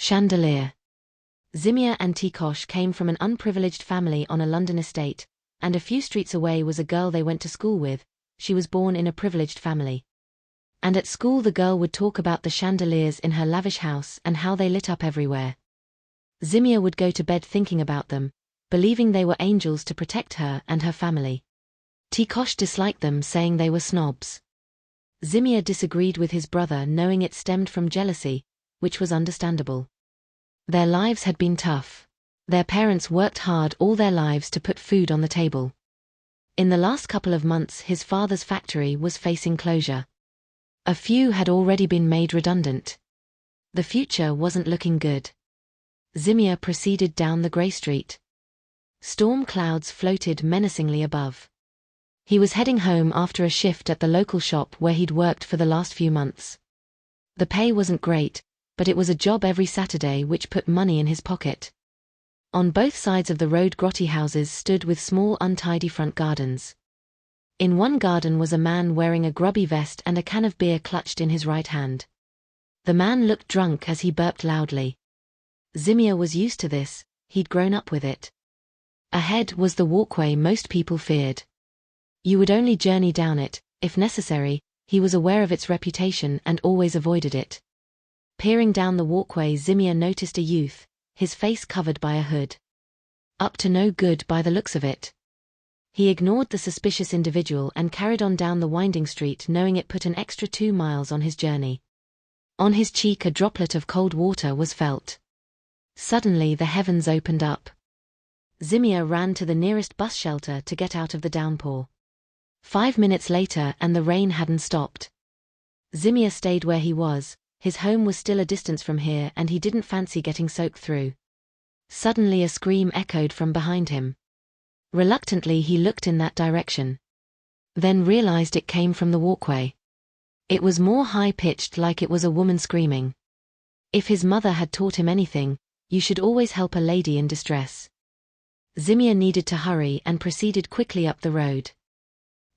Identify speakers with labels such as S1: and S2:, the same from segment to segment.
S1: Chandelier. Zimia and Tikosh came from an unprivileged family on a London estate, and a few streets away was a girl they went to school with. She was born in a privileged family. And at school the girl would talk about the chandeliers in her lavish house and how they lit up everywhere. Zimia would go to bed thinking about them, believing they were angels to protect her and her family. Tikosh disliked them, saying they were snobs. Zimia disagreed with his brother, knowing it stemmed from jealousy, which was understandable. Their lives had been tough. Their parents worked hard all their lives to put food on the table. In the last couple of months his father's factory was facing closure. A few had already been made redundant. The future wasn't looking good. Zimia proceeded down the grey street. Storm clouds floated menacingly above. He was heading home after a shift at the local shop where he'd worked for the last few months. The pay wasn't great, but it was a job every Saturday which put money in his pocket. On both sides of the road grotty houses stood with small untidy front gardens. In one garden was a man wearing a grubby vest and a can of beer clutched in his right hand. The man looked drunk as he burped loudly. Zimia was used to this, he'd grown up with it. Ahead was the walkway most people feared. You would only journey down it, if necessary. He was aware of its reputation and always avoided it. Peering down the walkway, Zimia noticed a youth, his face covered by a hood. Up to no good by the looks of it. He ignored the suspicious individual and carried on down the winding street, knowing it put an extra 2 miles on his journey. On his cheek a droplet of cold water was felt. Suddenly the heavens opened up. Zimia ran to the nearest bus shelter to get out of the downpour. 5 minutes later and the rain hadn't stopped. Zimia stayed where he was. His home was still a distance from here and he didn't fancy getting soaked through. Suddenly a scream echoed from behind him. Reluctantly he looked in that direction. Then realized it came from the walkway. It was more high-pitched, like it was a woman screaming. If his mother had taught him anything, you should always help a lady in distress. Zimia needed to hurry and proceeded quickly up the road.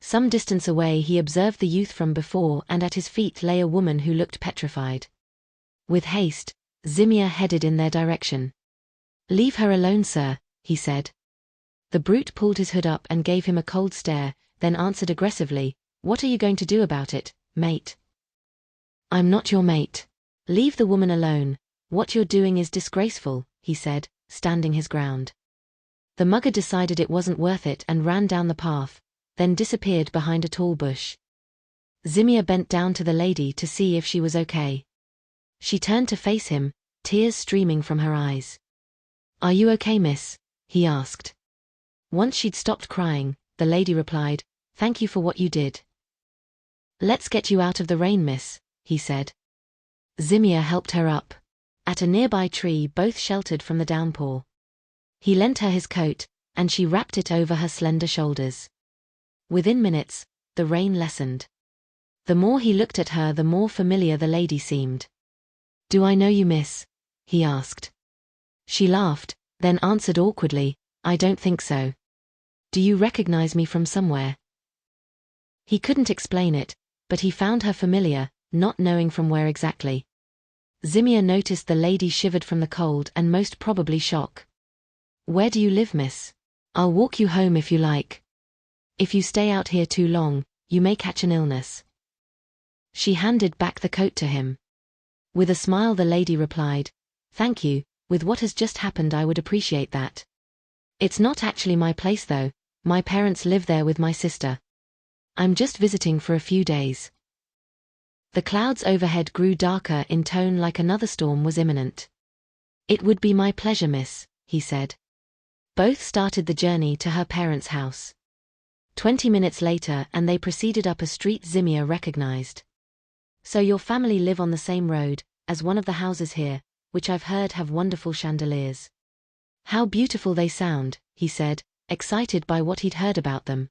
S1: Some distance away he observed the youth from before, and at his feet lay a woman who looked petrified. With haste, Zimia headed in their direction. "Leave her alone, sir," he said. The brute pulled his hood up and gave him a cold stare, then answered aggressively, "What are you going to do about it, mate?" "I'm not your mate. Leave the woman alone. What you're doing is disgraceful," he said, standing his ground. The mugger decided it wasn't worth it and ran down the path, then disappeared behind a tall bush. Zimia bent down to the lady to see if she was okay. She turned to face him, tears streaming from her eyes. "Are you okay, miss?" he asked. Once she'd stopped crying, the lady replied, "Thank you for what you did." "Let's get you out of the rain, miss," he said. Zimia helped her up. At a nearby tree, both sheltered from the downpour. He lent her his coat, and she wrapped it over her slender shoulders. Within minutes, the rain lessened. The more he looked at her, the more familiar the lady seemed. "Do I know you, miss?" he asked. She laughed, then answered awkwardly, "I don't think so. Do you recognize me from somewhere?" He couldn't explain it, but he found her familiar, not knowing from where exactly. Zimia noticed the lady shivered from the cold and most probably shock. "Where do you live, miss? I'll walk you home if you like. If you stay out here too long, you may catch an illness." She handed back the coat to him. With a smile the lady replied, "Thank you, with what has just happened I would appreciate that. It's not actually my place though, my parents live there with my sister. I'm just visiting for a few days." The clouds overhead grew darker in tone, like another storm was imminent. "It would be my pleasure, miss," he said. Both started the journey to her parents' house. 20 minutes later and they proceeded up a street Zimia recognized. "So your family live on the same road as one of the houses here, which I've heard have wonderful chandeliers. How beautiful they sound," he said, excited by what he'd heard about them.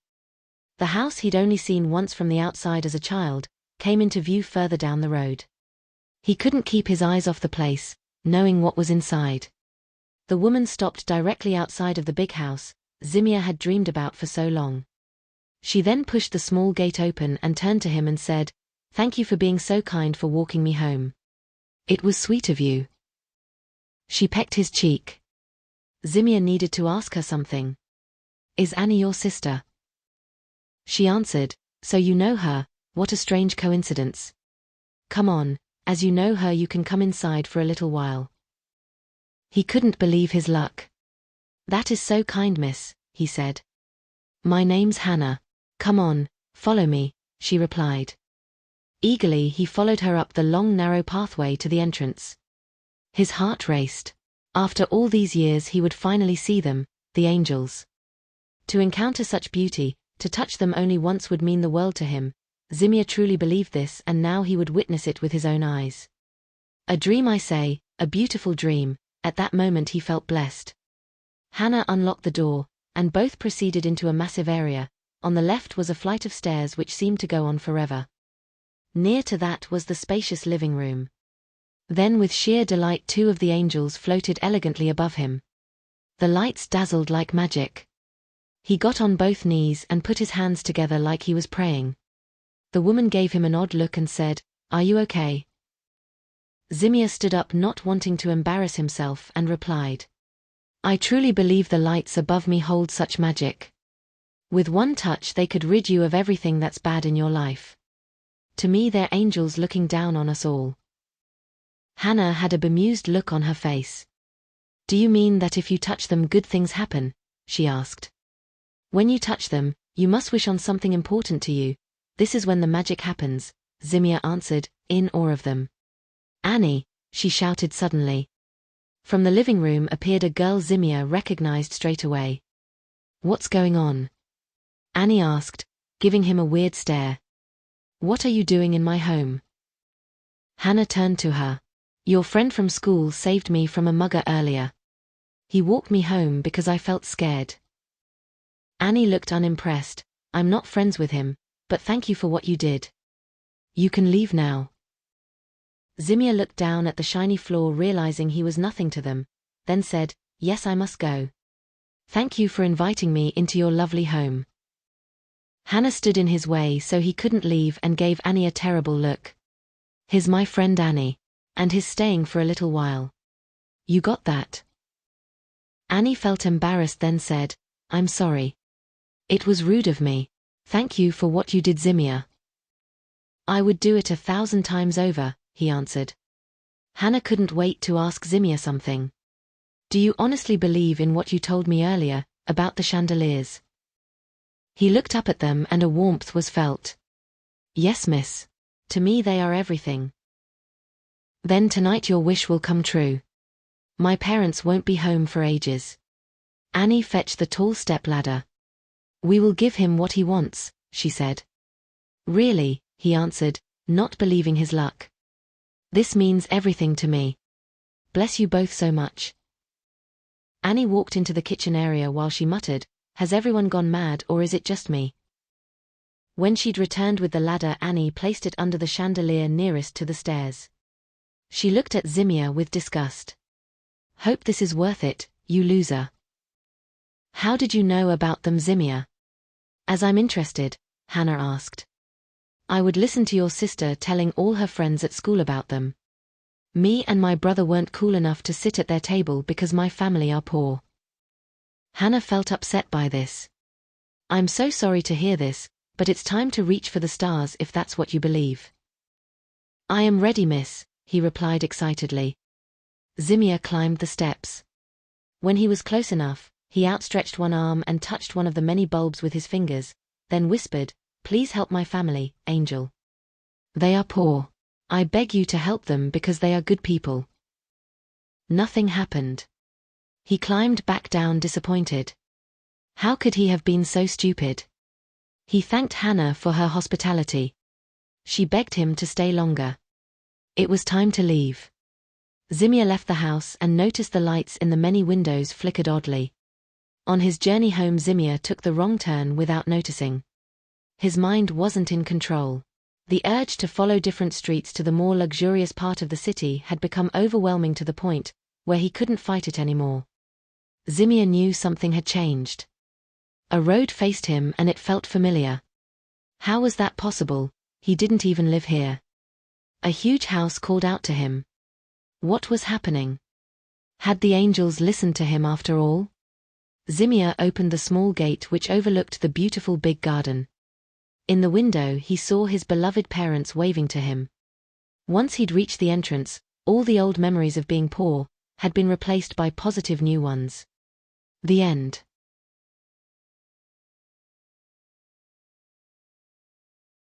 S1: The house he'd only seen once from the outside as a child came into view further down the road. He couldn't keep his eyes off the place, knowing what was inside. The woman stopped directly outside of the big house Zimia had dreamed about for so long. She then pushed the small gate open and turned to him and said, "Thank you for being so kind, for walking me home. It was sweet of you." She pecked his cheek. Zimia needed to ask her something. Is Annie your sister? She answered, so you know her, what a strange coincidence. Come on, as you know her you can come inside for a little while. He couldn't believe his luck. That is so kind, miss, he said. My name's Hannah. Come on, follow me, she replied. Eagerly he followed her up the long narrow pathway to the entrance. His heart raced. After all these years he would finally see them, the angels. To encounter such beauty, to touch them only once would mean the world to him. Zimia truly believed this, and now he would witness it with his own eyes. A dream, I say, a beautiful dream. At that moment he felt blessed. Hannah unlocked the door, and both proceeded into a massive area. On the left was a flight of stairs which seemed to go on forever. Near to that was the spacious living room. Then with sheer delight 2 of the angels floated elegantly above him. The lights dazzled like magic. He got on both knees and put his hands together like he was praying. The woman gave him an odd look and said, "Are you okay?" Zimia stood up, not wanting to embarrass himself, and replied, "I truly believe the lights above me hold such magic. With one touch they could rid you of everything that's bad in your life. To me they're angels looking down on us all." Hannah had a bemused look on her face. "Do you mean that if you touch them good things happen?" she asked. "When you touch them, you must wish on something important to you. This is when the magic happens," Zimia answered, in awe of them. "Annie," she shouted suddenly. From the living room appeared a girl Zimia recognized straight away. "What's going on?" Annie asked, giving him a weird stare. "What are you doing in my home?" Hannah turned to her. "Your friend from school saved me from a mugger earlier. He walked me home because I felt scared." Annie looked unimpressed. "I'm not friends with him, but thank you for what you did. You can leave now." Zimia looked down at the shiny floor, realizing he was nothing to them, then said, "Yes, I must go. Thank you for inviting me into your lovely home." Hannah stood in his way so he couldn't leave and gave Annie a terrible look. "He's my friend Annie. And he's staying for a little while. You got that?" Annie felt embarrassed, then said, "I'm sorry. It was rude of me. Thank you for what you did, Zimia." "I would do it 1,000 times over," he answered. Hannah couldn't wait to ask Zimia something. "Do you honestly believe in what you told me earlier, about the chandeliers?" He looked up at them and a warmth was felt. "Yes, miss. To me they are everything." "Then tonight your wish will come true. My parents won't be home for ages." Annie fetched the tall step-ladder. "We will give him what he wants," she said. "Really?" he answered, not believing his luck. "This means everything to me. Bless you both so much." Annie walked into the kitchen area while she muttered, "Has everyone gone mad or is it just me?" When she'd returned with the ladder, Annie placed it under the chandelier nearest to the stairs. She looked at Zimia with disgust. "Hope this is worth it, you loser." "How did you know about them, Zimia?" "As I'm interested," Hannah asked. "I would listen to your sister telling all her friends at school about them. Me and my brother weren't cool enough to sit at their table because my family are poor." Hannah felt upset by this. "I'm so sorry to hear this, but it's time to reach for the stars if that's what you believe." "I am ready, miss," he replied excitedly. Zimia climbed the steps. When he was close enough, he outstretched one arm and touched one of the many bulbs with his fingers, then whispered, "Please help my family, Angel. They are poor. I beg you to help them because they are good people." Nothing happened. He climbed back down disappointed. How could he have been so stupid? He thanked Hannah for her hospitality. She begged him to stay longer. It was time to leave. Zimia left the house and noticed the lights in the many windows flickered oddly. On his journey home, Zimia took the wrong turn without noticing. His mind wasn't in control. The urge to follow different streets to the more luxurious part of the city had become overwhelming to the point where he couldn't fight it anymore. Zimia knew something had changed. A road faced him and it felt familiar. How was that possible? He didn't even live here. A huge house called out to him. What was happening? Had the angels listened to him after all? Zimir opened the small gate which overlooked the beautiful big garden. In the window he saw his beloved parents waving to him. Once he'd reached the entrance, all the old memories of being poor had been replaced by positive new ones. The end.